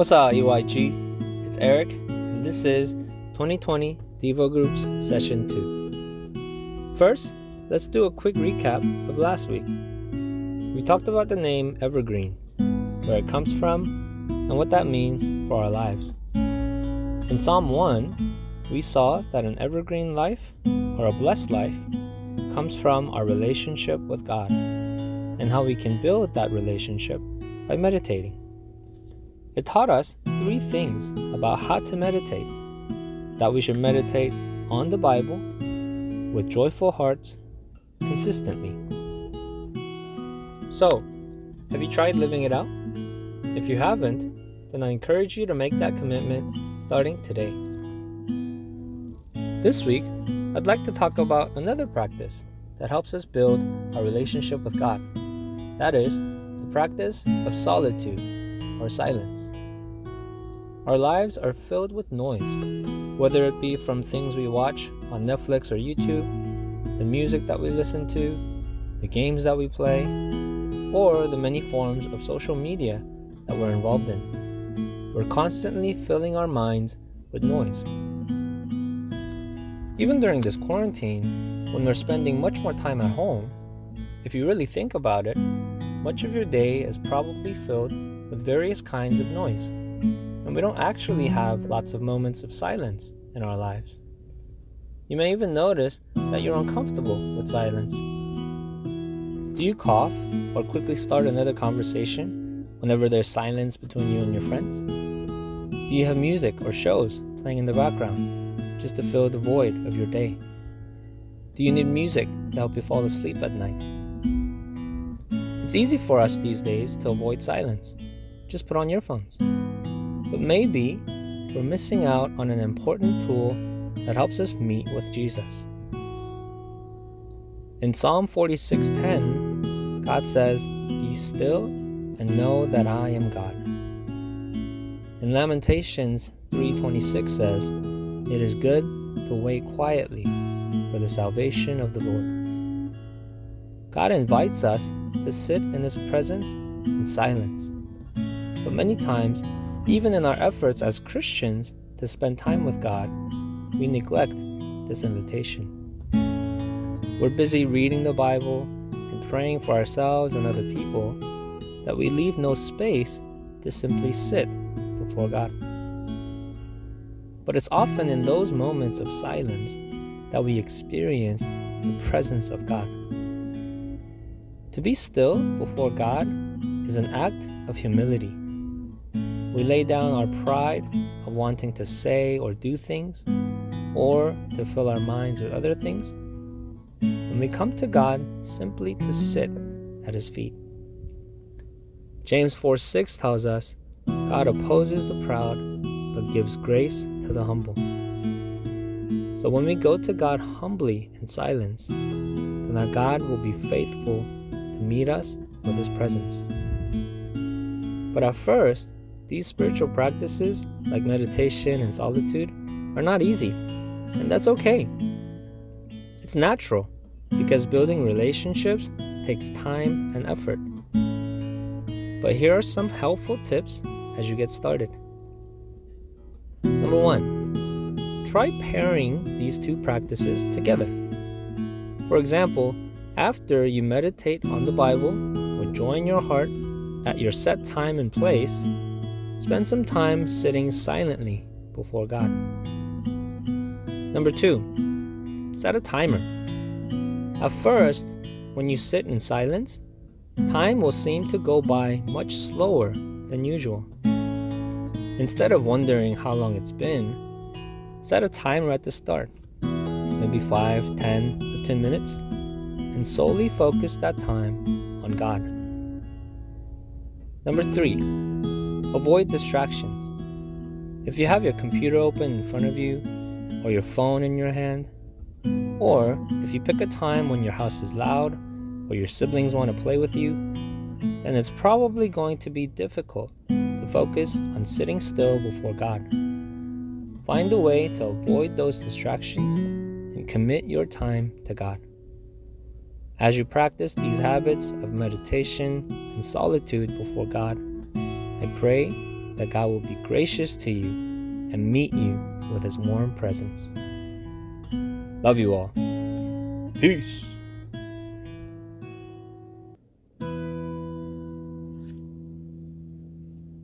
What's up, EYG? It's Eric, and this is 2020 Devo Groups Session 2. First, let's do a quick recap of last week. We talked about the name Evergreen, where it comes from, and what that means for our lives. In Psalm 1, we saw that an evergreen life, or a blessed life, comes from our relationship with God, and how we can build that relationship by meditating. It taught us 3 things about how to meditate: that we should meditate on the Bible with joyful hearts consistently. So, have you tried living it out? If you haven't, then I encourage you to make that commitment starting today. This week, I'd like to talk about another practice that helps us build our relationship with God. That is, the practice of solitude or silence. Our lives are filled with noise, whether it be from things we watch on Netflix or YouTube, the music that we listen to, the games that we play, or the many forms of social media that we're involved in. We're constantly filling our minds with noise. Even during this quarantine, when we're spending much more time at home, if you really think about it, much of your day is probably filled with various kinds of noise, and we don't actually have lots of moments of silence in our lives. You may even notice that you're uncomfortable with silence. Do you cough or quickly start another conversation whenever there's silence between you and your friends? Do you have music or shows playing in the background just to fill the void of your day? Do you need music to help you fall asleep at night? It's easy for us these days to avoid silence. Just put on earphones. But maybe we're missing out on an important tool that helps us meet with Jesus. In Psalm 46:10, God says, "Be still and know that I am God." In Lamentations 3:26 says, "It is good to wait quietly for the salvation of the Lord." God invites us to sit in His presence in silence. But many times, even in our efforts as Christians to spend time with God, we neglect this invitation. We're busy reading the Bible and praying for ourselves and other people that we leave no space to simply sit before God. But it's often in those moments of silence that we experience the presence of God. To be still before God is an act of humility. We lay down our pride of wanting to say or do things, or to fill our minds with other things, and we come to God simply to sit at His feet. James 4:6 tells us, "God opposes the proud, but gives grace to the humble." So when we go to God humbly in silence, then our God will be faithful to meet us with His presence. But at first, these spiritual practices, like meditation and solitude, are not easy, and that's okay. It's natural, because building relationships takes time and effort. But here are some helpful tips as you get started. Number 1, try pairing these 2 practices together. For example, after you meditate on the Bible with joy in your heart at your set time and place, spend some time sitting silently before God. Number 2, set a timer. At first, when you sit in silence, time will seem to go by much slower than usual. Instead of wondering how long it's been, set a timer at the start, maybe 5, 10, 15 minutes, and solely focus that time on God. Number 3, avoid distractions. If you have your computer open in front of you, or your phone in your hand, or if you pick a time when your house is loud, or your siblings want to play with you, then it's probably going to be difficult to focus on sitting still before God. Find a way to avoid those distractions and commit your time to God. As you practice these habits of meditation and solitude before God, I pray that God will be gracious to you and meet you with His warm presence. Love you all. Peace.